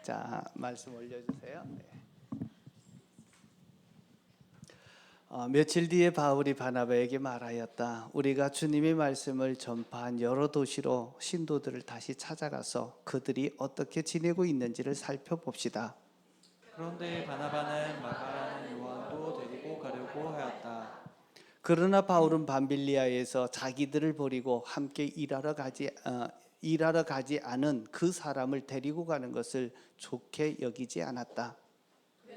자, 말씀 올려주세요. 네. 며칠 뒤에 바울이 바나바에게 말하였다. 우리가 주님의 말씀을 전파한 여러 도시로 신도들을 다시 찾아가서 그들이 어떻게 지내고 있는지를 살펴봅시다. 그런데 바나바는 마가라는 요한도 데리고 가려고 하였다. 그러나 바울은 밤빌리아에서 자기들을 버리고 함께 일하러 가지 않은 그 사람을 데리고 가는 것을 좋게 여기지 않았다.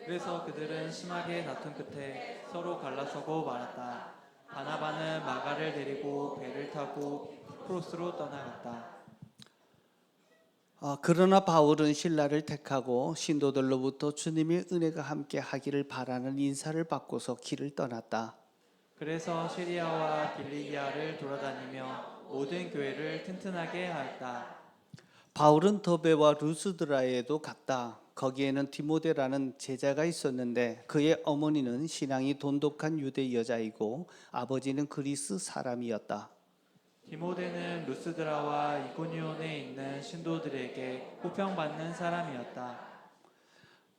그래서 그들은 심하게 다툰 끝에 서로 갈라서고 말았다. 바나바는 마가를 데리고 배를 타고 프로스로 떠나갔다. 그러나 바울은 신라를 택하고 신도들로부터 주님의 은혜가 함께 하기를 바라는 인사를 받고서 길을 떠났다. 그래서 시리아와 빌리기아를 돌아다니며 모든 교회를 튼튼하게 하였다. 바울은 더베와 루스드라에도 갔다. 거기에는 디모데라는 제자가 있었는데 그의 어머니는 신앙이 돈독한 유대 여자이고 아버지는 그리스 사람이었다. 디모데는 루스드라와 이고니온에 있는 신도들에게 호평받는 사람이었다.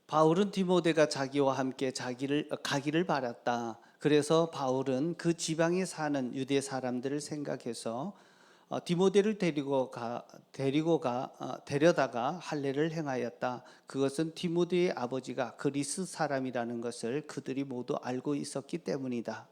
바울은 디모데가 자기와 함께 가기를 바랐다. 그래서 바울은 그 지방에 사는 유대 사람들을 생각해서 디모데를 데려다가 할례를 행하였다. 그것은 디모데의 아버지가 그리스 사람이라는 것을 그들이 모두 알고 있었기 때문이다.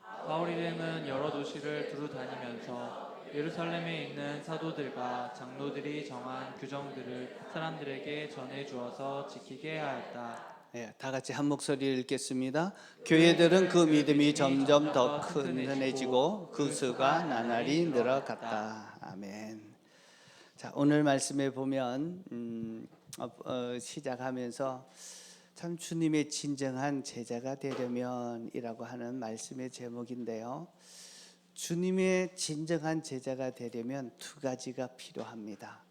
바울이름은 여러 도시를 두루 다니면서 예루살렘에 있는 사도들과 장로들이 정한 규정들을 사람들에게 전해 주어서 지키게 하였다. 예, 다 같이 한 목소리를 읽겠습니다. 교회들은 그 믿음이 점점 더 튼튼해지고 그 수가 나날이 늘어갔다. 아멘. 자, 오늘 말씀에 보면 시작하면서 참 주님의 진정한 제자가 되려면이라고 하는 말씀의 제목인데요. 주님의 진정한 제자가 되려면 두 가지가 필요합니다.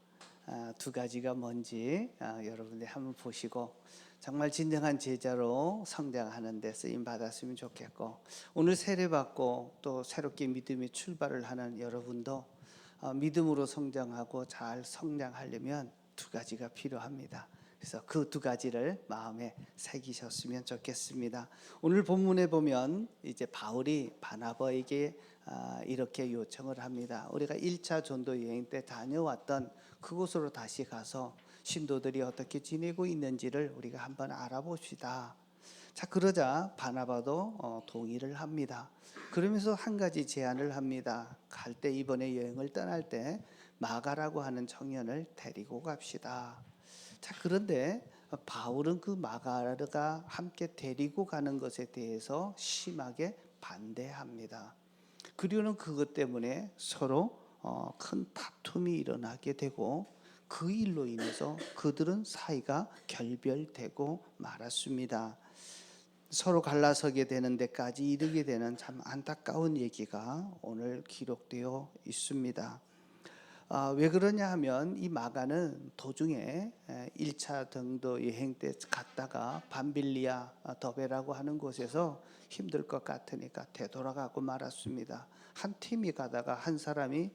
두 가지가 뭔지 여러분들 한번 보시고 정말 진정한 제자로 성장하는 데 쓰임 받았으면 좋겠고, 오늘 세례받고 또 새롭게 믿음의 출발을 하는 여러분도 믿음으로 성장하고 잘 성장하려면 두 가지가 필요합니다. 그래서 그 두 가지를 마음에 새기셨으면 좋겠습니다. 오늘 본문에 보면 이제 바울이 바나바에게 이렇게 요청을 합니다. 우리가 1차 전도 여행 때 다녀왔던 그곳으로 다시 가서 신도들이 어떻게 지내고 있는지를 우리가 한번 알아봅시다. 자, 그러자 바나바도 동의를 합니다. 그러면서 한 가지 제안을 합니다. 갈 때, 이번에 여행을 떠날 때 마가라고 하는 청년을 데리고 갑시다. 자, 그런데 바울은 그 마가가 함께 데리고 가는 것에 대해서 심하게 반대합니다. 그리고는 그것 때문에 서로 큰 다툼이 일어나게 되고 그 일로 인해서 그들은 사이가 결별되고 말았습니다. 서로 갈라서게 되는 데까지 이르게 되는 참 안타까운 얘기가 오늘 기록되어 있습니다. 왜 그러냐 하면 이 마가는 도중에 1차 정도 여행 때 갔다가 밤빌리아 더베라고 하는 곳에서 힘들 것 같으니까 되돌아가고 말았습니다. 한 팀이 가다가 한 사람이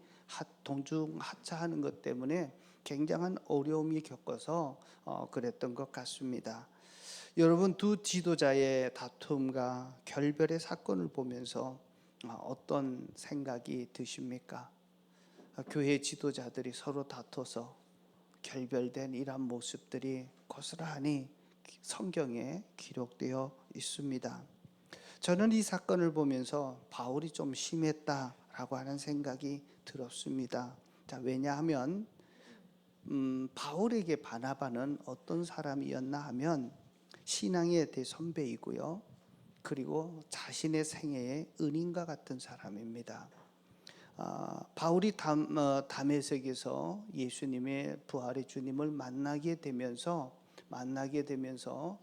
동중 하차하는 것 때문에 굉장한 어려움이 겪어서 그랬던 것 같습니다. 여러분, 두 지도자의 다툼과 결별의 사건을 보면서 어떤 생각이 드십니까? 교회 지도자들이 서로 다퉈서 결별된 이러한 모습들이 고스란히 성경에 기록되어 있습니다. 저는 이 사건을 보면서 바울이 좀 심했다라고 하는 생각이 들었습니다. 자, 왜냐하면 바울에게 바나바는 어떤 사람이었나 하면 신앙의 대선배이고요. 그리고 자신의 생애의 은인과 같은 사람입니다. 바울이 다메섹에서 예수님의 부활의 주님을 만나게 되면서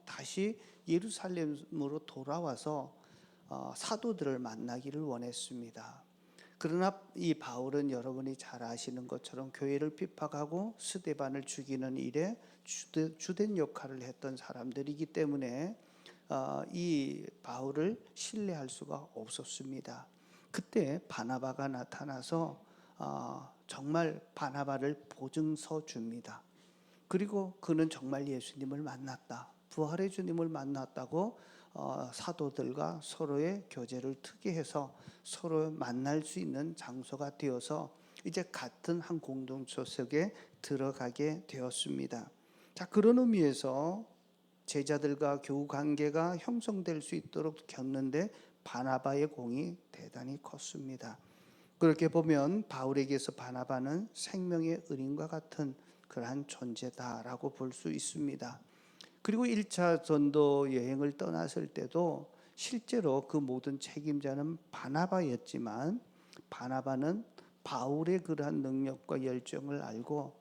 다시 예루살렘으로 돌아와서 사도들을 만나기를 원했습니다. 그러나 이 바울은 여러분이 잘 아시는 것처럼 교회를 핍박하고 스데반을 죽이는 일에 주된 역할을 했던 사람들이기 때문에 이 바울을 신뢰할 수가 없었습니다. 그때 바나바가 나타나서 정말 바나바를 보증서 줍니다. 그리고 그는 정말 예수님을 만났다. 부활의 주님을 만났다고 사도들과 서로의 교제를 트게 해서 서로 만날 수 있는 장소가 되어서 이제 같은 한 공동체 속에 들어가게 되었습니다. 자, 그런 의미에서 제자들과 교우 관계가 형성될 수 있도록 겪는데 바나바의 공이 대단히 컸습니다. 그렇게 보면 바울에게서 바나바는 생명의 은인과 같은 그러한 존재다라고 볼 수 있습니다. 그리고 1차 전도 여행을 떠났을 때도 실제로 그 모든 책임자는 바나바였지만 바나바는 바울의 그러한 능력과 열정을 알고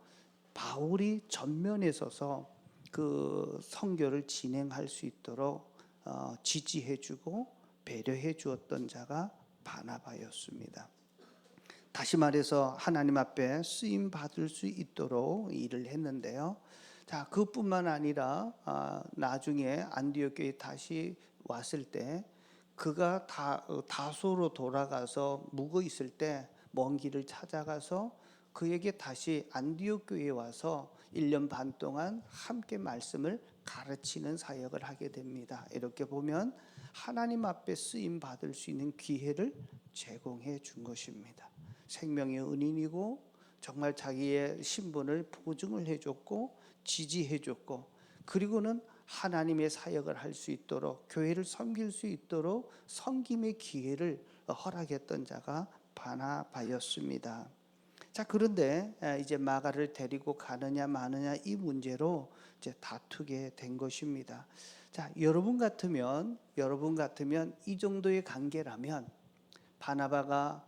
바울이 전면에 서서 그 선교를 진행할 수 있도록 지지해주고 배려해 주었던 자가 바나바였습니다. 다시 말해서 하나님 앞에 쓰임 받을 수 있도록 일을 했는데요. 자, 그뿐만 아니라 나중에 안디옥 교회에 다시 왔을 때 그가 다소로 돌아가서 묵어 있을 때 먼 길을 찾아가서 그에게 다시 안디옥 교회에 와서 1년 반 동안 함께 말씀을 가르치는 사역을 하게 됩니다. 이렇게 보면 하나님 앞에 쓰임 받을 수 있는 기회를 제공해 준 것입니다. 생명의 은인이고 정말 자기의 신분을 보증을 해줬고 지지해줬고 그리고는 하나님의 사역을 할 수 있도록 교회를 섬길 수 있도록 섬김의 기회를 허락했던 자가 바나바였습니다. 자, 그런데 이제 마가를 데리고 가느냐 마느냐 이 문제로 이제 다투게 된 것입니다. 자, 여러분 같으면 이 정도의 관계라면 바나바가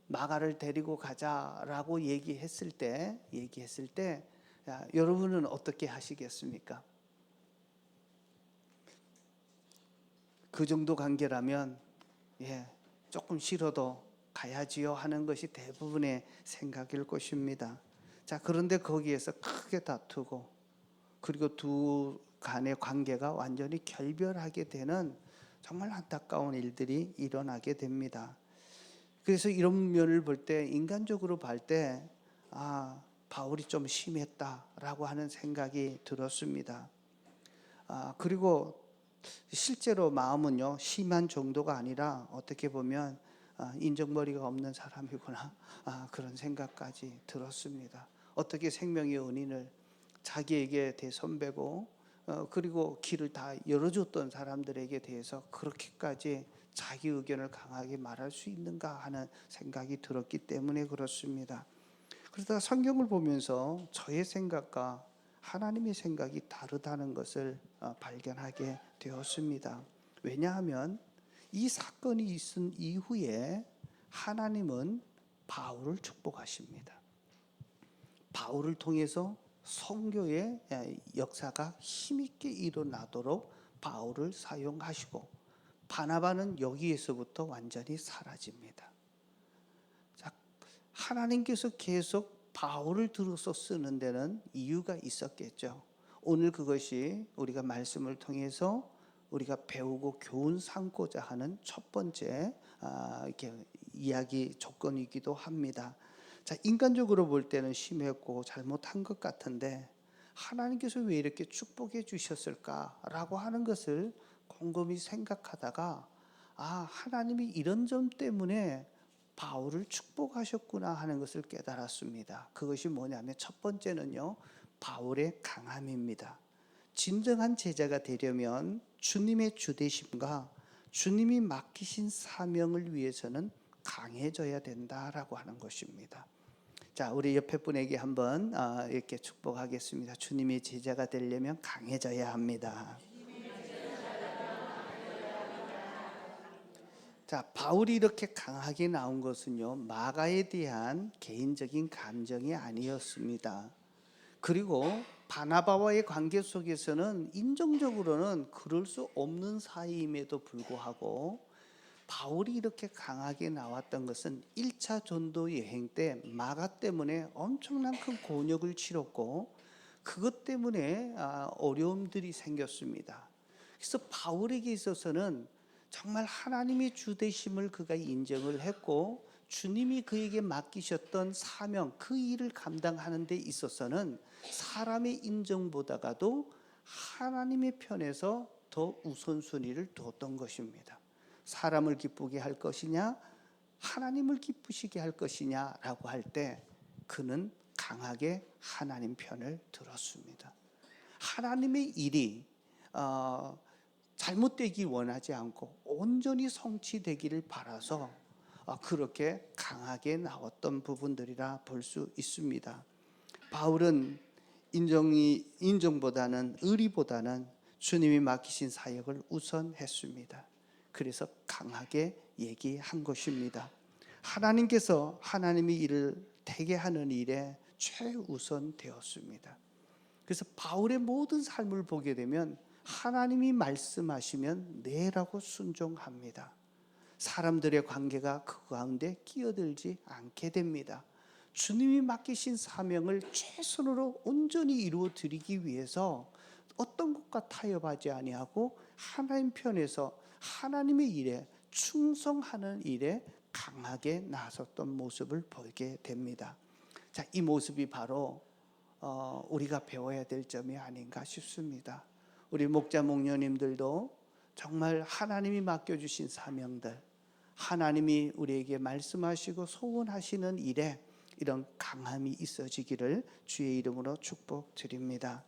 마가를 데리고 가자라고 얘기했을 때 여러분은 어떻게 하시겠습니까? 그 정도 관계라면 조금 싫어도 가야지요 하는 것이 대부분의 생각일 것입니다. 자, 그런데 거기에서 크게 다투고 그리고 두 간의 관계가 완전히 결별하게 되는 정말 안타까운 일들이 일어나게 됩니다. 그래서 이런 면을 볼 때 인간적으로 볼 때 바울이 좀 심했다라고 하는 생각이 들었습니다. 그리고 실제로 마음은요 심한 정도가 아니라 어떻게 보면 인정머리가 없는 사람이구나 그런 생각까지 들었습니다. 어떻게 생명의 은인을 자기에게 대선배고 그리고 길을 다 열어줬던 사람들에게 대해서 그렇게까지 자기 의견을 강하게 말할 수 있는가 하는 생각이 들었기 때문에 그렇습니다. 그러다가 성경을 보면서 저의 생각과 하나님의 생각이 다르다는 것을 발견하게 되었습니다. 왜냐하면 이 사건이 있은 이후에 하나님은 바울을 축복하십니다. 바울을 통해서 선교의 역사가 힘있게 일어나도록 바울을 사용하시고 바나바는 여기에서부터 완전히 사라집니다. 자, 하나님께서 계속 바울을 들어서 쓰는 데는 이유가 있었겠죠. 오늘 그것이 우리가 말씀을 통해서 우리가 배우고 교훈 삼고자 하는 첫 번째 이렇게 이야기 조건이기도 합니다. 자, 인간적으로 볼 때는 심했고 잘못한 것 같은데 하나님께서 왜 이렇게 축복해 주셨을까라고 하는 것을 곰곰이 생각하다가 하나님이 이런 점 때문에 바울을 축복하셨구나 하는 것을 깨달았습니다. 그것이 뭐냐면 첫 번째는요, 바울의 강함입니다. 진정한 제자가 되려면 주님의 주되심과 주님이 맡기신 사명을 위해서는 강해져야 된다라고 하는 것입니다. 자, 우리 옆에 분에게 한번 이렇게 축복하겠습니다. 주님의 제자가 되려면 강해져야 합니다. 자, 바울이 이렇게 강하게 나온 것은요, 마가에 대한 개인적인 감정이 아니었습니다. 그리고 바나바와의 관계 속에서는 인정적으로는 그럴 수 없는 사이임에도 불구하고 바울이 이렇게 강하게 나왔던 것은 1차 전도 여행 때 마가 때문에 엄청난 큰 곤욕을 치렀고 그것 때문에 어려움들이 생겼습니다. 그래서 바울에게 있어서는 정말 하나님의 주되심을 그가 인정을 했고 주님이 그에게 맡기셨던 사명, 그 일을 감당하는 데 있어서는 사람의 인정보다가도 하나님의 편에서 더 우선순위를 두었던 것입니다. 사람을 기쁘게 할 것이냐, 하나님을 기쁘시게 할 것이냐라고 할 때 그는 강하게 하나님 편을 들었습니다. 하나님의 일이 잘못되기 원하지 않고 온전히 성취되기를 바라서 그렇게 강하게 나왔던 부분들이라 볼 수 있습니다. 바울은 인정보다는 의리보다는 주님이 맡기신 사역을 우선했습니다. 그래서 강하게 얘기한 것입니다. 하나님께서 하나님의 일을 되게 하는 일에 최우선 되었습니다. 그래서 바울의 모든 삶을 보게 되면 하나님이 말씀하시면 네라고 순종합니다. 사람들의 관계가 그 가운데 끼어들지 않게 됩니다. 주님이 맡기신 사명을 최선으로 온전히 이루어 드리기 위해서 어떤 것과 타협하지 아니하고 하나님 편에서 하나님의 일에 충성하는 일에 강하게 나섰던 모습을 보게 됩니다. 자, 이 모습이 바로 우리가 배워야 될 점이 아닌가 싶습니다. 우리 목자 목녀님들도 정말 하나님이 맡겨주신 사명들, 하나님이 우리에게 말씀하시고 소원하시는 일에 이런 강함이 있어지기를 주의 이름으로 축복드립니다.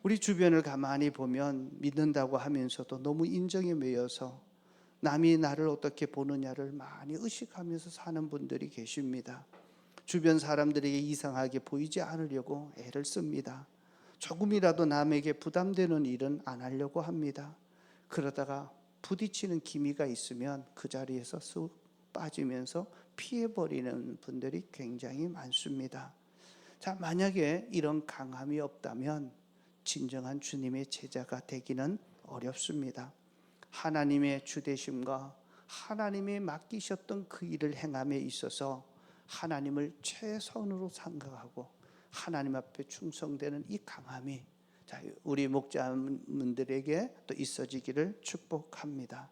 우리 주변을 가만히 보면 믿는다고 하면서도 너무 인정에 매여서 남이 나를 어떻게 보느냐를 많이 의식하면서 사는 분들이 계십니다. 주변 사람들에게 이상하게 보이지 않으려고 애를 씁니다. 조금이라도 남에게 부담되는 일은 안 하려고 합니다. 그러다가 부딪히는 기미가 있으면 그 자리에서 쑥 빠지면서 피해버리는 분들이 굉장히 많습니다. 자, 만약에 이런 강함이 없다면 진정한 주님의 제자가 되기는 어렵습니다. 하나님의 주되심과 하나님의 맡기셨던 그 일을 행함에 있어서 하나님을 최선으로 생각하고 하나님 앞에 충성되는 이 강함이 우리 목자분들에게 또 있어지기를 축복합니다.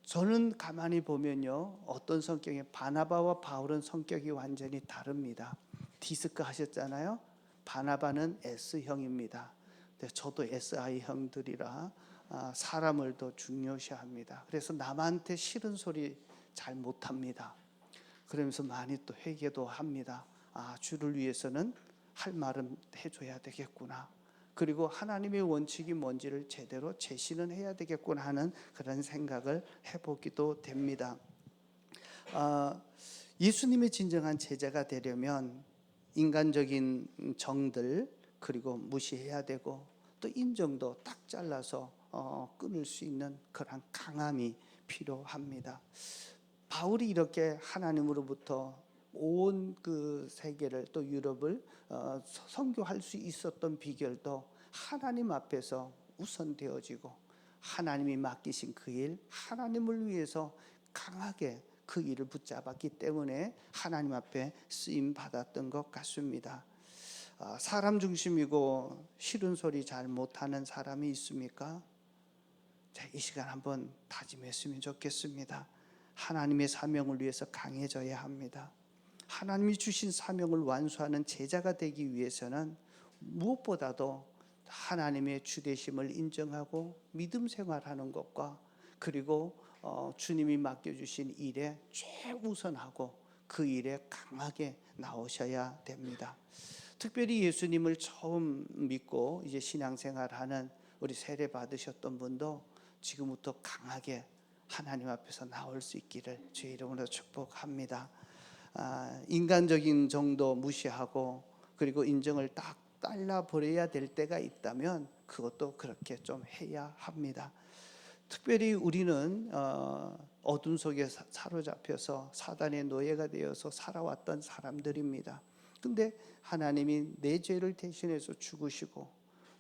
저는 가만히 보면요, 어떤 성격이 바나바와 바울은 성격이 완전히 다릅니다. 디스크 하셨잖아요. 바나바는 S형입니다. 저도 SI형들이라 사람을 더 중요시합니다. 그래서 남한테 싫은 소리 잘 못합니다. 그러면서 많이 또 회개도 합니다. 주를 위해서는 할 말은 해줘야 되겠구나. 그리고 하나님의 원칙이 뭔지를 제대로 제시는 해야 되겠구나 하는 그런 생각을 해보기도 됩니다. 예수님의 진정한 제자가 되려면 인간적인 정들 그리고 무시해야 되고 또 인정도 딱 잘라서 끊을 수 있는 그런 강함이 필요합니다. 바울이 이렇게 하나님으로부터 온 그 세계를 또 유럽을 선교할 수 있었던 비결도 하나님 앞에서 우선되어지고 하나님이 맡기신 그 일, 하나님을 위해서 강하게 그 일을 붙잡았기 때문에 하나님 앞에 쓰임 받았던 것 같습니다. 사람 중심이고 싫은 소리 잘 못하는 사람이 있습니까? 자, 이 시간 한번 다짐했으면 좋겠습니다. 하나님의 사명을 위해서 강해져야 합니다. 하나님이 주신 사명을 완수하는 제자가 되기 위해서는 무엇보다도 하나님의 주되심을 인정하고 믿음 생활하는 것과 그리고 주님이 맡겨주신 일에 최우선하고 그 일에 강하게 나오셔야 됩니다. 특별히 예수님을 처음 믿고 이제 신앙생활하는 우리 세례 받으셨던 분도 지금부터 강하게 하나님 앞에서 나올 수 있기를 주의 이름으로 축복합니다. 인간적인 정도 무시하고 그리고 인정을 딱 잘라버려야 될 때가 있다면 그것도 그렇게 좀 해야 합니다. 특별히 우리는 어둠 속에 사로잡혀서 사단의 노예가 되어서 살아왔던 사람들입니다. 근데 하나님이 내 죄를 대신해서 죽으시고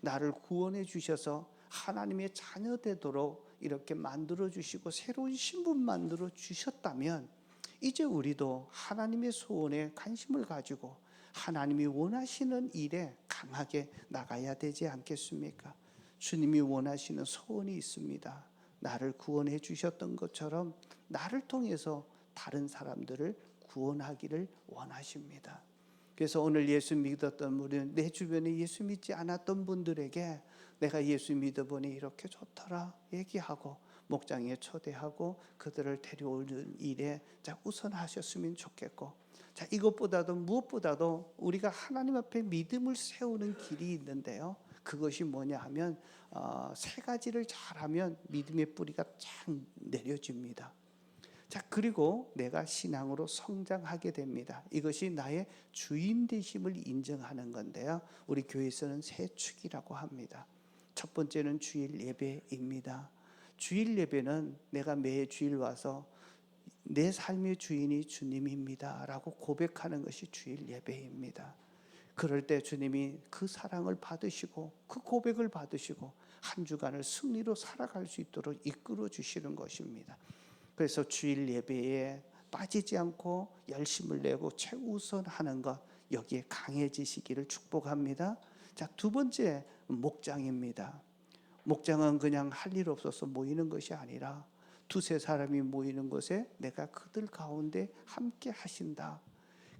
나를 구원해 주셔서 하나님의 자녀 되도록 이렇게 만들어 주시고 새로운 신분 만들어 주셨다면 이제 우리도 하나님의 소원에 관심을 가지고 하나님이 원하시는 일에 강하게 나가야 되지 않겠습니까? 주님이 원하시는 소원이 있습니다. 나를 구원해 주셨던 것처럼 나를 통해서 다른 사람들을 구원하기를 원하십니다. 그래서 오늘 예수 믿었던 우리는 내 주변에 예수 믿지 않았던 분들에게 내가 예수 믿어보니 이렇게 좋더라 얘기하고 목장에 초대하고 그들을 데려오는 일에 우선하셨으면 좋겠고, 이것보다도 무엇보다도 우리가 하나님 앞에 믿음을 세우는 길이 있는데요, 그것이 뭐냐 하면 세 가지를 잘하면 믿음의 뿌리가 쫙 내려집니다. 그리고 내가 신앙으로 성장하게 됩니다. 이것이 나의 주인 되심을 인정하는 건데요, 우리 교회에서는 세 축이라고 합니다. 첫 번째는 주일 예배입니다. 주일 예배는 내가 매 주일 와서 내 삶의 주인이 주님입니다 라고 고백하는 것이 주일 예배입니다. 그럴 때 주님이 그 사랑을 받으시고 그 고백을 받으시고 한 주간을 승리로 살아갈 수 있도록 이끌어 주시는 것입니다. 그래서 주일 예배에 빠지지 않고 열심을 내고 최우선하는 것, 여기에 강해지시기를 축복합니다. 두 번째 목장입니다. 목장은 그냥 할 일 없어서 모이는 것이 아니라 두세 사람이 모이는 곳에 내가 그들 가운데 함께 하신다.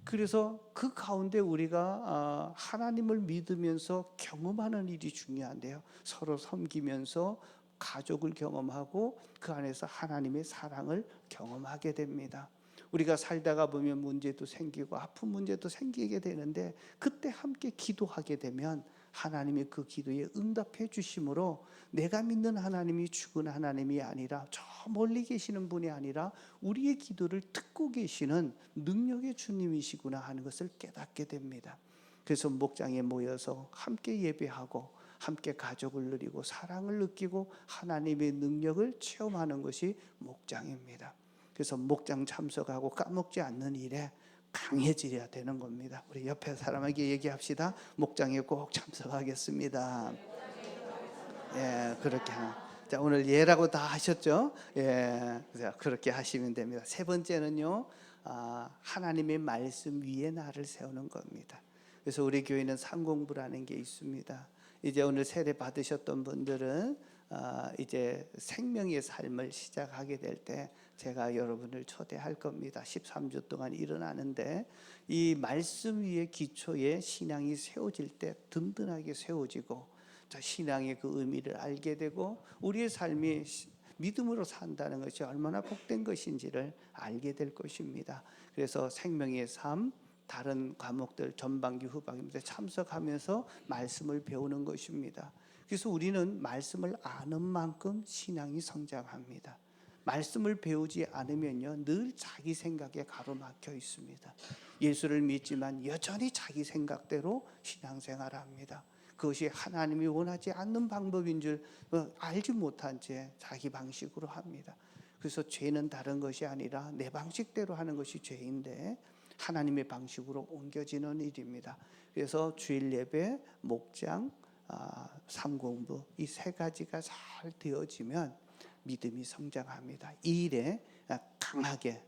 그래서 그 가운데 우리가 하나님을 믿으면서 경험하는 일이 중요한데요, 서로 섬기면서 가족을 경험하고 그 안에서 하나님의 사랑을 경험하게 됩니다. 우리가 살다가 보면 문제도 생기고 아픈 문제도 생기게 되는데 그때 함께 기도하게 되면 하나님이 그 기도에 응답해 주심으로 내가 믿는 하나님이 죽은 하나님이 아니라 저 멀리 계시는 분이 아니라 우리의 기도를 듣고 계시는 능력의 주님이시구나 하는 것을 깨닫게 됩니다. 그래서 목장에 모여서 함께 예배하고 함께 가족을 누리고 사랑을 느끼고 하나님의 능력을 체험하는 것이 목장입니다. 그래서 목장 참석하고 까먹지 않는 일에 강해지려야 되는 겁니다. 우리 옆에 사람에게 얘기합시다. 목장에 꼭 참석하겠습니다. 예, 그렇게. 자, 오늘 예라고 다 하셨죠? 예, 그렇게 하시면 됩니다. 세 번째는요, 하나님의 말씀 위에 나를 세우는 겁니다. 그래서 우리 교회는 상공부라는 게 있습니다. 이제 오늘 세례 받으셨던 분들은 이제 생명의 삶을 시작하게 될 때 제가 여러분을 초대할 겁니다. 13주 동안 일어나는데 이 말씀 위에 기초에 신앙이 세워질 때 든든하게 세워지고 신앙의 그 의미를 알게 되고 우리의 삶이 믿음으로 산다는 것이 얼마나 복된 것인지를 알게 될 것입니다. 그래서 생명의 삶, 다른 과목들 전반기 후반기에 참석하면서 말씀을 배우는 것입니다. 그래서 우리는 말씀을 아는 만큼 신앙이 성장합니다. 말씀을 배우지 않으면요, 늘 자기 생각에 가로막혀 있습니다. 예수를 믿지만 여전히 자기 생각대로 신앙생활을 합니다. 그것이 하나님이 원하지 않는 방법인 줄 알지 못한 채 자기 방식으로 합니다. 그래서 죄는 다른 것이 아니라 내 방식대로 하는 것이 죄인데 하나님의 방식으로 옮겨지는 일입니다. 그래서 주일 예배, 목장, 삼공부 이 세 가지가 잘 되어지면 믿음이 성장합니다. 이 일에 강하게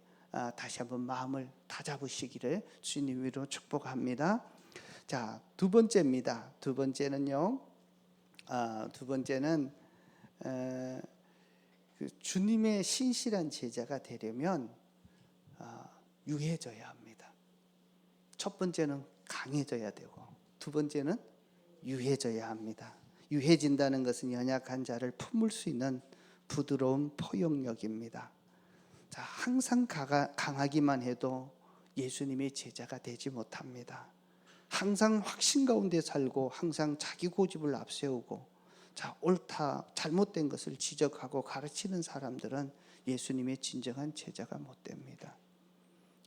다시 한번 마음을 다잡으시기를 주님으로 축복합니다. 자, 두 번째입니다. 두 번째는요, 두 번째는 주님의 신실한 제자가 되려면 유해져야 합니다. 첫 번째는 강해져야 되고 두 번째는 유해져야 합니다. 유해진다는 것은 연약한 자를 품을 수 있는 부드러운 포용력입니다. 자, 항상 강하기만 해도 예수님의 제자가 되지 못합니다. 항상 확신 가운데 살고 항상 자기 고집을 앞세우고 옳다 잘못된 것을 지적하고 가르치는 사람들은 예수님의 진정한 제자가 못 됩니다.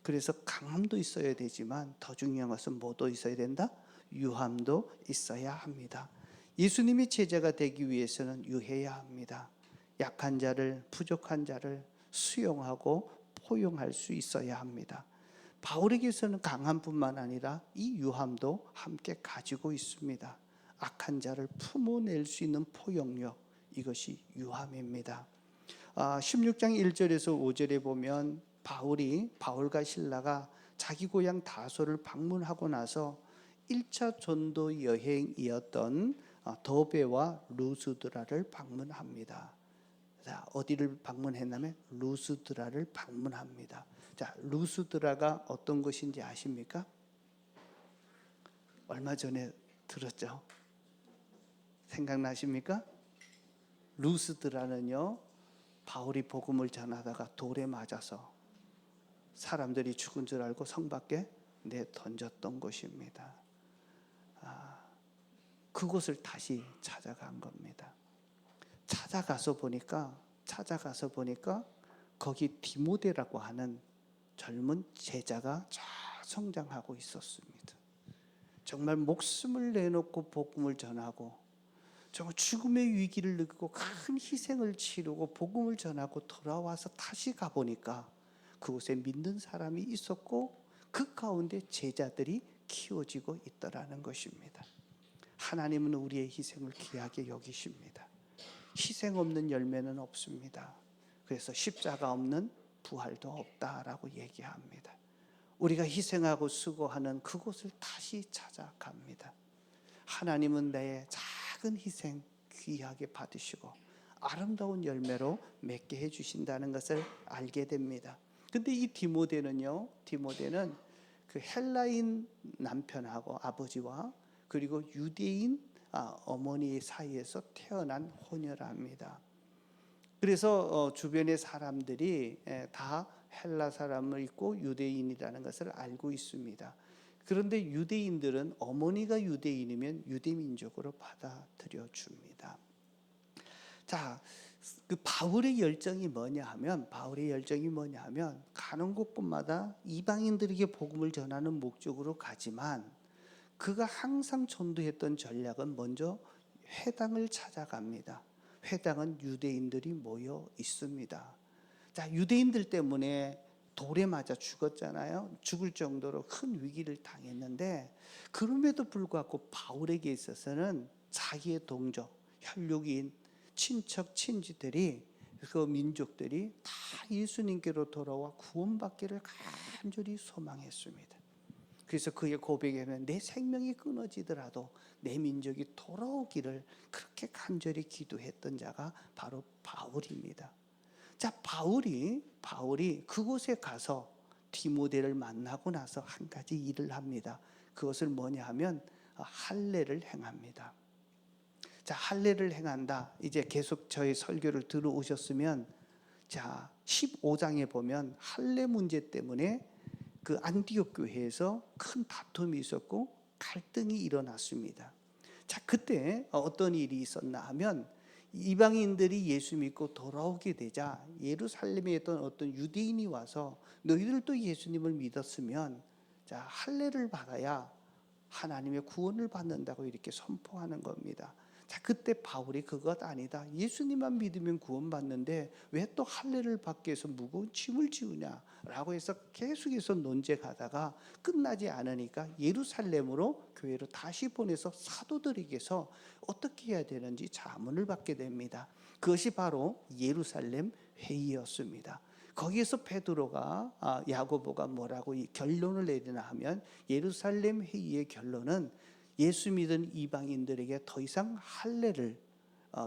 그래서 강함도 있어야 되지만 더 중요한 것은 뭐도 있어야 된다? 유함도 있어야 합니다. 예수님의 제자가 되기 위해서는 유해야 합니다. 약한 자를, 부족한 자를 수용하고 포용할 수 있어야 합니다. 바울에게서는 강함뿐만 아니라 이 유함도 함께 가지고 있습니다. 악한 자를 품어낼 수 있는 포용력, 이것이 유함입니다. 16장 1절에서 5절에 보면 바울과 실라가 자기 고향 다소를 방문하고 나서 1차 전도 여행이었던 더베와 루스드라를 방문합니다. 자, 어디를 방문했냐면 루스드라를 방문합니다. 자, 루스드라가 어떤 것인지 아십니까? 얼마 전에 들었죠? 생각나십니까? 루스드라는요, 바울이 복음을 전하다가 돌에 맞아서 사람들이 죽은 줄 알고 성 밖에 내던졌던 곳입니다. 그곳을 다시 찾아간 겁니다. 찾아가서 보니까 거기 디모데라고 하는 젊은 제자가 잘 성장하고 있었습니다. 정말 목숨을 내놓고 복음을 전하고 정말 죽음의 위기를 느끼고 큰 희생을 치르고 복음을 전하고 돌아와서 다시 가보니까 그곳에 믿는 사람이 있었고 그 가운데 제자들이 키워지고 있더라는 것입니다. 하나님은 우리의 희생을 귀하게 여기십니다. 희생 없는 열매는 없습니다. 그래서 십자가 없는 부활도 없다라고 얘기합니다. 우리가 희생하고 수고하는 그곳을 다시 찾아갑니다. 하나님은 내 작은 희생 귀하게 받으시고 아름다운 열매로 맺게 해주신다는 것을 알게 됩니다. 근데 이 디모데는 그 헬라인 남편하고 아버지와 그리고 유대인 어머니 사이에서 태어난 호녀랍니다. 그래서 주변의 사람들이 다 헬라 사람을 있고 유대인이라는 것을 알고 있습니다. 그런데 유대인들은 어머니가 유대인이면 유대민족으로 받아들여 줍니다. 자, 그 바울의 열정이 뭐냐 하면 가는 곳곳마다 이방인들에게 복음을 전하는 목적으로 가지만 그가 항상 전도했던 전략은 먼저 회당을 찾아갑니다. 회당은 유대인들이 모여 있습니다. 자, 유대인들 때문에 돌에 맞아 죽었잖아요. 죽을 정도로 큰 위기를 당했는데 그럼에도 불구하고 바울에게 있어서는 자기의 동족, 혈육인, 친척, 친지들이 그 민족들이 다 예수님께로 돌아와 구원받기를 간절히 소망했습니다. 그래서 그의 고백에는 내 생명이 끊어지더라도 내 민족이 돌아오기를 그렇게 간절히 기도했던 자가 바로 바울입니다. 자, 바울이 그곳에 가서 디모데를 만나고 나서 한 가지 일을 합니다. 그것을 뭐냐 하면 할례를 행합니다. 자, 할례를 행한다. 이제 계속 저희 설교를 들어오셨으면 자, 15장에 보면 할례 문제 때문에 그 안디옥 교회에서 큰 다툼이 있었고 갈등이 일어났습니다. 자, 그때 어떤 일이 있었나 하면 이방인들이 예수 믿고 돌아오게 되자 예루살렘에 있던 어떤 유대인이 와서 너희들도 예수님을 믿었으면 자, 할례를 받아야 하나님의 구원을 받는다고 이렇게 선포하는 겁니다. 자, 그때 바울이 그것 아니다. 예수님만 믿으면 구원받는데 왜 또 할례를 받기 위해서 무거운 짐을 지우냐라고 해서 계속해서 논쟁하다가 끝나지 않으니까 예루살렘으로 교회로 다시 보내서 사도들에게서 어떻게 해야 되는지 자문을 받게 됩니다. 그것이 바로 예루살렘 회의였습니다. 거기에서 베드로가 야고보가 뭐라고 이 결론을 내리나 하면 예루살렘 회의의 결론은 예수 믿은 이방인들에게 더 이상 할례를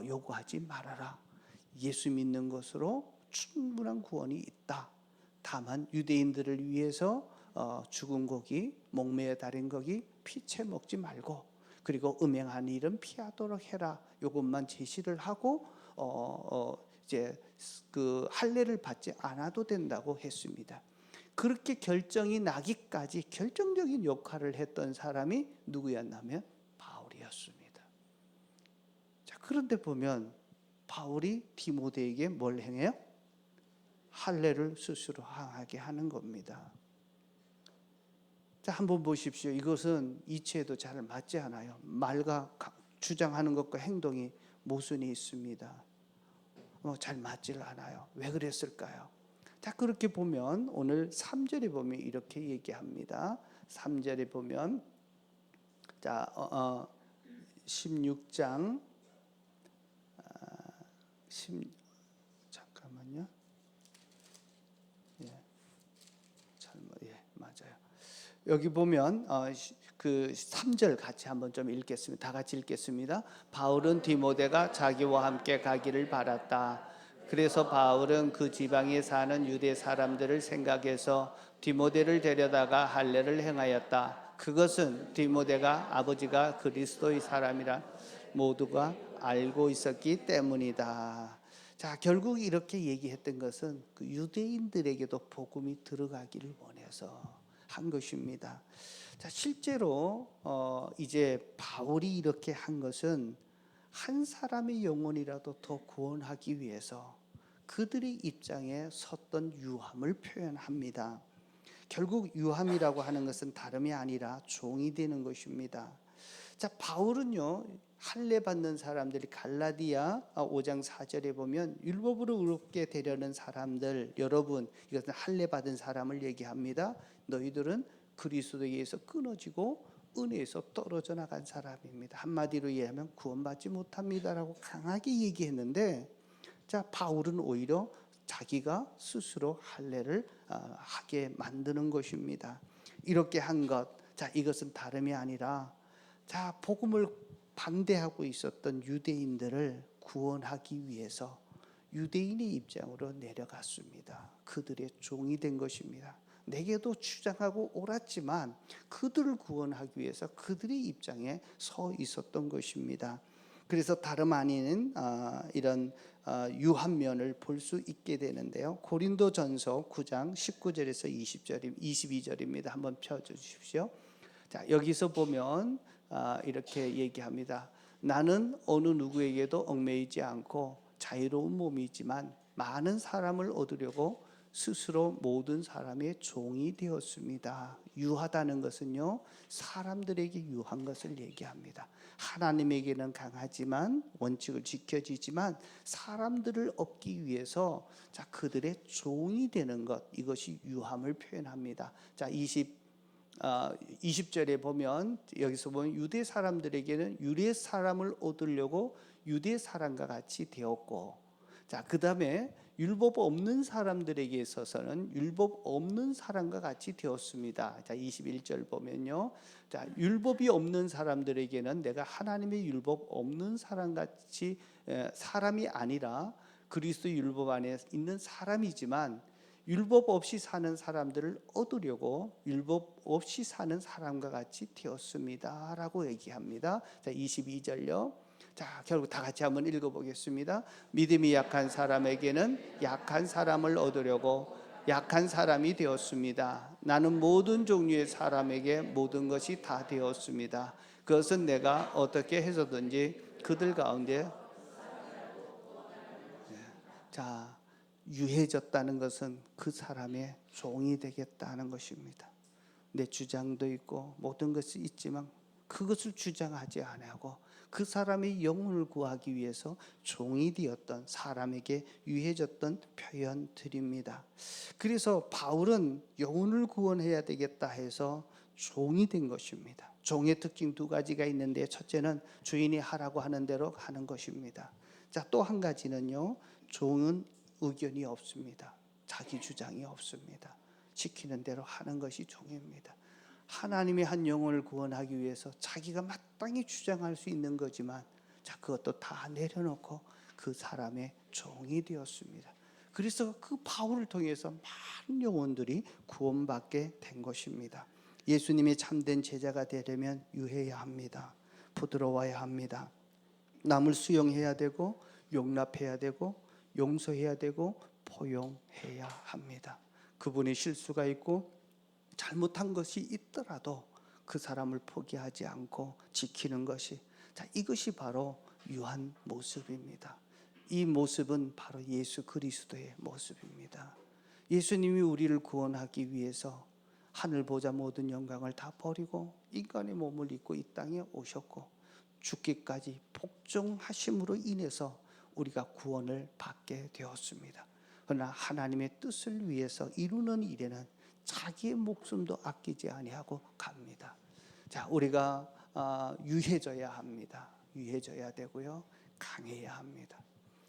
요구하지 말아라. 예수 믿는 것으로 충분한 구원이 있다. 다만 유대인들을 위해서 죽은 고기, 목매어 다린 고기, 피채 먹지 말고 그리고 음행한 일은 피하도록 해라. 이것만 제시를 하고 이제 그 할례를 받지 않아도 된다고 했습니다. 그렇게 결정이 나기까지 결정적인 역할을 했던 사람이 누구였냐면 바울이었습니다. 자, 그런데 보면 바울이 디모데에게 뭘 행해요? 할례를 스스로 하게 하는 겁니다. 자, 한번 보십시오. 이것은 이치에도 잘 맞지 않아요. 말과 주장하는 것과 행동이 모순이 있습니다. 잘 맞질 않아요. 왜 그랬을까요? 자, 그렇게 보면 오늘 3절에 보면 이렇게 얘기합니다. 3절에 보면 자, 16장 잠깐만요. 맞아요. 여기 보면 그 3절 같이 한번 좀 읽겠습니다. 다 같이 읽겠습니다. 바울은 디모데가 자기와 함께 가기를 바랐다. 그래서 바울은 그 지방에 사는 유대 사람들을 생각해서 디모데를 데려다가 할례를 행하였다. 그것은 디모데가 아버지가 그리스도의 사람이라 모두가 알고 있었기 때문이다. 자, 결국 이렇게 얘기했던 것은 그 유대인들에게도 복음이 들어가기를 원해서 한 것입니다. 자, 실제로 이제 바울이 이렇게 한 것은 한 사람의 영혼이라도 더 구원하기 위해서 그들의 입장에 섰던 유함을 표현합니다. 결국 유함이라고 하는 것은 다름이 아니라 종이 되는 것입니다. 자, 바울은요, 할례 받는 사람들이 갈라디아 5장 4절에 보면 율법으로 의롭게 되려는 사람들, 여러분, 이것은 할례 받은 사람을 얘기합니다. 너희들은 그리스도에 의해서 끊어지고 은혜에서 떨어져 나간 사람입니다. 한마디로 얘기하면 구원받지 못합니다라고 강하게 얘기했는데, 자, 바울은 오히려 자기가 스스로 할례를 하게 만드는 것입니다. 이렇게 한 것, 자, 이것은 다름이 아니라, 자, 복음을 반대하고 있었던 유대인들을 구원하기 위해서 유대인의 입장으로 내려갔습니다. 그들의 종이 된 것입니다. 내게도 주장하고 옳았지만 그들을 구원하기 위해서 그들의 입장에 서 있었던 것입니다. 그래서 다름 아닌 이런 유한 면을 볼 수 있게 되는데요. 고린도전서 9장 19절에서 22절입니다. 한번 펴주십시오. 자, 여기서 보면 이렇게 얘기합니다. 나는 어느 누구에게도 얽매이지 않고 자유로운 몸이지만 많은 사람을 얻으려고 스스로 모든 사람의 종이 되었습니다. 유하다는 것은요, 사람들에게 유한 것을 얘기합니다. 하나님에게는 강하지만 원칙을 지켜지지만 사람들을 얻기 위해서 자, 그들의 종이 되는 것, 이것이 유함을 표현합니다. 자, 20절에 보면, 여기서 보면 유대 사람들에게는 유대 사람을 얻으려고 유대 사람과 같이 되었고, 자, 그 다음에 율법 없는 사람들에게 있어서는 율법 없는 사람과 같이 되었습니다. 자, 21절 보면요, 자, 율법이 없는 사람들에게는 내가 하나님의 율법 없는 사람같이 사람이 아니라 그리스도 율법 안에 있는 사람이지만 율법 없이 사는 사람들을 얻으려고 율법 없이 사는 사람과 같이 되었습니다 라고 얘기합니다. 자, 22절요. 자, 결국 다 같이 한번 읽어보겠습니다. 믿음이 약한 사람에게는 약한 사람을 얻으려고 약한 사람이 되었습니다. 나는 모든 종류의 사람에게 모든 것이 다 되었습니다. 그것은 내가 어떻게 해서든지 그들 가운데, 자, 유해졌다는 것은 그 사람의 종이 되겠다는 것입니다. 내 주장도 있고 모든 것이 있지만 그것을 주장하지 아니하고 그 사람의 영혼을 구하기 위해서 종이 되었던 사람에게 유해졌던 표현들입니다. 그래서 바울은 영혼을 구원해야 되겠다 해서 종이 된 것입니다. 종의 특징 두 가지가 있는데, 첫째는 주인이 하라고 하는 대로 하는 것입니다. 자, 또 한 가지는요, 종은 의견이 없습니다. 자기 주장이 없습니다. 시키는 대로 하는 것이 종입니다. 하나님의 한 영혼을 구원하기 위해서 자기가 마땅히 주장할 수 있는 거지만, 자, 그것도 다 내려놓고 그 사람의 종이 되었습니다. 그래서 그 바울을 통해서 많은 영혼들이 구원받게 된 것입니다. 예수님이 참된 제자가 되려면 유해야 합니다. 부드러워야 합니다. 남을 수용해야 되고 용납해야 되고 용서해야 되고 포용해야 합니다. 그분이 실수가 있고 잘못한 것이 있더라도 그 사람을 포기하지 않고 지키는 것이, 자, 이것이 바로 유한 모습입니다. 이 모습은 바로 예수 그리스도의 모습입니다. 예수님이 우리를 구원하기 위해서 하늘 보좌 모든 영광을 다 버리고 인간의 몸을 입고 이 땅에 오셨고 죽기까지 복종하심으로 인해서 우리가 구원을 받게 되었습니다. 그러나 하나님의 뜻을 위해서 이루는 일에는 자기의 목숨도 아끼지 아니하고 갑니다. 자, 우리가 유해져야 합니다. 유해져야 되고요, 강해야 합니다.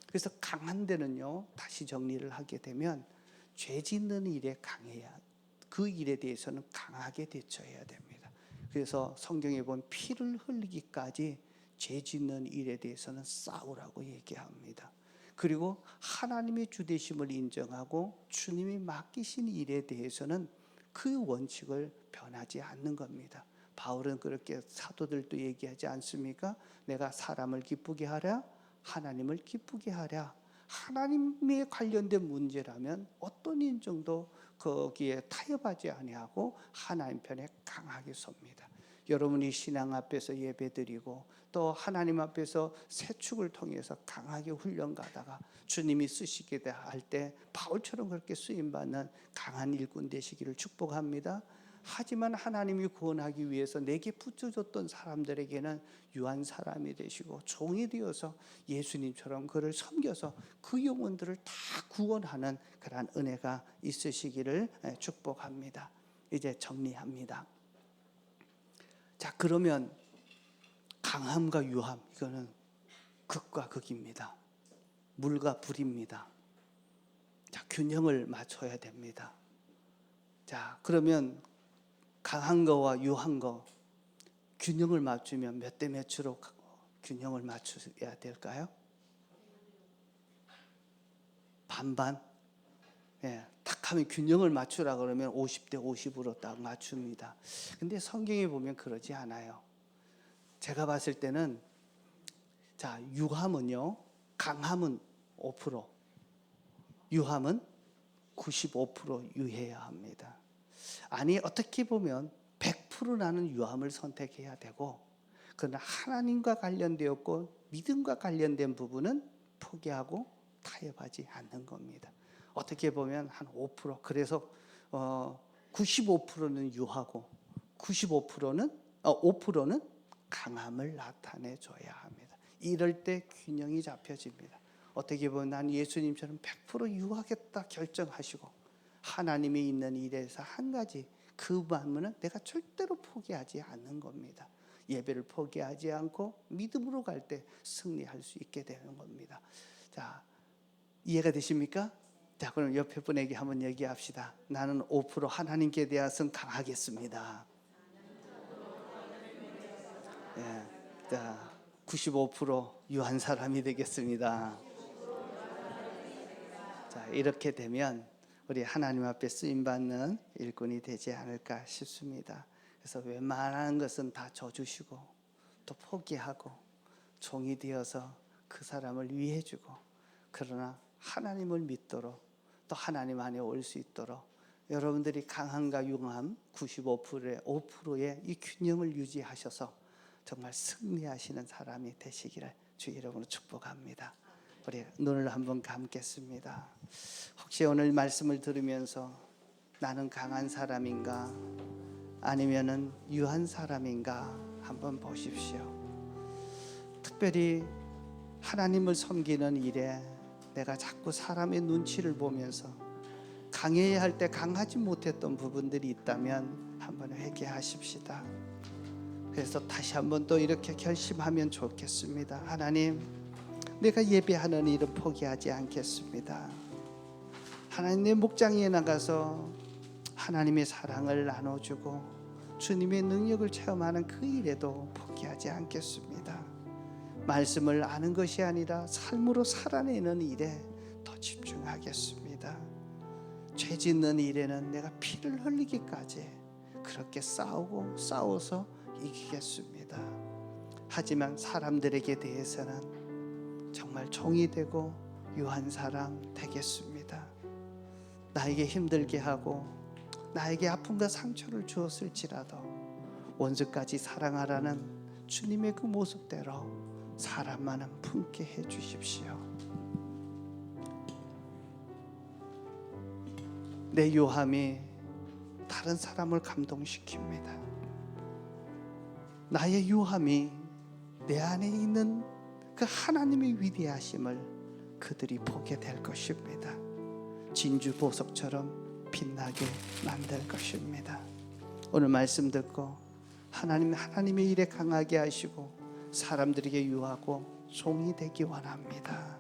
그래서 강한 데는요, 다시 정리를 하게 되면 죄 짓는 일에 강해야, 그 일에 대해서는 강하게 대처해야 됩니다. 그래서 성경에 보면 피를 흘리기까지 죄 짓는 일에 대해서는 싸우라고 얘기합니다. 그리고 하나님의 주되심을 인정하고 주님이 맡기신 일에 대해서는 그 원칙을 변하지 않는 겁니다. 바울은 그렇게 사도들도 얘기하지 않습니까? 내가 사람을 기쁘게 하랴 하나님을 기쁘게 하랴. 하나님에 관련된 문제라면 어떤 인정도 거기에 타협하지 아니하고 하나님 편에 강하게 섭니다. 여러분이 신앙 앞에서 예배드리고 또 하나님 앞에서 세축을 통해서 강하게 훈련 가다가 주님이 쓰시게 할 때 바울처럼 그렇게 쓰임받는 강한 일꾼 되시기를 축복합니다. 하지만 하나님이 구원하기 위해서 내게 붙여줬던 사람들에게는 유한 사람이 되시고 종이 되어서 예수님처럼 그를 섬겨서 그 영혼들을 다 구원하는 그러한 은혜가 있으시기를 축복합니다. 이제 정리합니다. 자, 그러면 강함과 유함, 이거는 극과 극입니다. 물과 불입니다. 자, 균형을 맞춰야 됩니다. 자, 그러면 강한 거와 유한 거 균형을 맞추면 몇 대 몇으로 균형을 맞춰야 될까요? 반반? 예, 딱 하면 균형을 맞추라 그러면 50대 50으로 딱 맞춥니다. 근데 성경에 보면 그러지 않아요. 제가 봤을 때는 자, 유함은요, 강함은 5%, 유함은 95% 유해야 합니다. 아니, 어떻게 보면 100% 나는 유함을 선택해야 되고, 그러나 하나님과 관련되었고 믿음과 관련된 부분은 포기하고 타협하지 않는 겁니다. 어떻게 보면 한 5%, 그래서 95%는 유하고 5%는 강함을 나타내 줘야 합니다. 이럴 때 균형이 잡혀집니다. 어떻게 보면 난 예수님처럼 100% 유하겠다 결정하시고 하나님이 있는 일에서 한 가지 그 마음은 내가 절대로 포기하지 않는 겁니다. 예배를 포기하지 않고 믿음으로 갈 때 승리할 수 있게 되는 겁니다. 자, 이해가 되십니까? 자, 그럼 옆에 분에게 한번 얘기합시다. 나는 5% 하나님께 대해서는 강하겠습니다. 예, 자, 95% 유한 사람이 되겠습니다. 자, 이렇게 되면 우리 하나님 앞에 쓰임받는 일꾼이 되지 않을까 싶습니다. 그래서 웬만한 것은 다 줘주시고 또 포기하고 종이 되어서 그 사람을 위해주고, 그러나 하나님을 믿도록 또 하나님 안에 올 수 있도록 여러분들이 강함과 융함 95%의 5%의 이 균형을 유지하셔서 정말 승리하시는 사람이 되시기를 주 이름으로 축복합니다. 우리 눈을 한번 감겠습니다. 혹시 오늘 말씀을 들으면서 나는 강한 사람인가 아니면은 유한 사람인가 한번 보십시오. 특별히 하나님을 섬기는 일에 내가 자꾸 사람의 눈치를 보면서 강해야 할 때 강하지 못했던 부분들이 있다면 한번 회개하십시다. 그래서 다시 한번 또 이렇게 결심하면 좋겠습니다. 하나님, 내가 예배하는 일은 포기하지 않겠습니다. 하나님, 내 목장에 나가서 하나님의 사랑을 나눠주고 주님의 능력을 체험하는 그 일에도 포기하지 않겠습니다. 말씀을 아는 것이 아니라 삶으로 살아내는 일에 더 집중하겠습니다. 죄 짓는 일에는 내가 피를 흘리기까지 그렇게 싸워서 이기겠습니다. 하지만 사람들에게 대해서는 정말 종이 되고 유한 사람 되겠습니다. 나에게 힘들게 하고 나에게 아픔과 상처를 주었을지라도 원수까지 사랑하라는 주님의 그 모습대로 사람만은 품게 해 주십시오. 내 요함이 다른 사람을 감동시킵니다. 나의 요함이 내 안에 있는 그 하나님의 위대하심을 그들이 보게 될 것입니다. 진주 보석처럼 빛나게 만들 것입니다. 오늘 말씀 듣고 하나님의 일에 강하게 하시고 사람들에게 유하고 종이 되기 원합니다.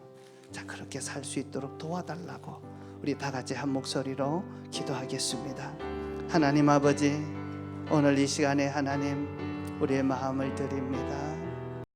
자, 그렇게 살 수 있도록 도와달라고 우리 다 같이 한 목소리로 기도하겠습니다. 하나님 아버지, 오늘 이 시간에 하나님 우리의 마음을 드립니다.